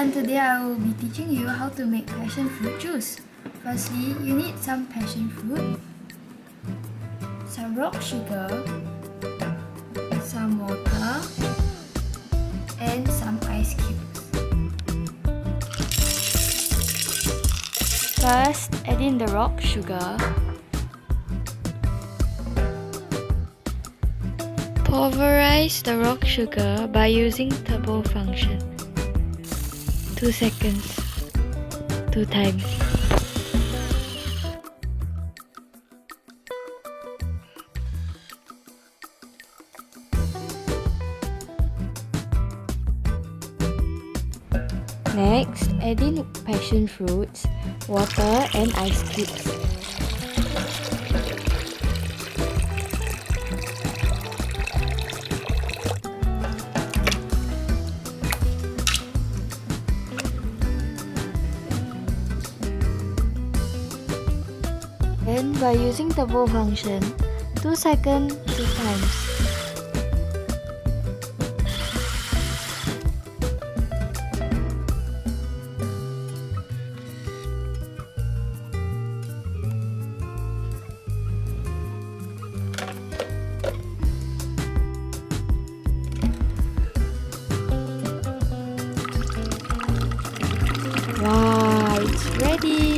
everyone, today I will be teaching you how to make passion fruit juice. Firstly, you need some passion fruit, some rock sugar, some water, and some ice cubes. First, add in the rock sugar. Pulverize the rock sugar by using turbo function. 2 seconds, 2 times. Next, add in passion fruits, water and ice cubes. Then by using turbo function, 2 seconds, 2 times. Wow, it's ready!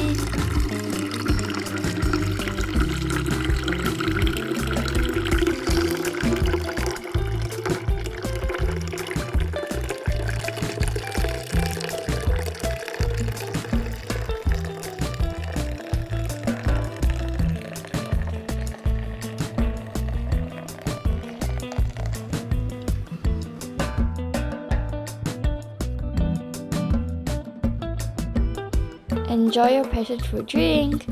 Enjoy your passion fruit drink!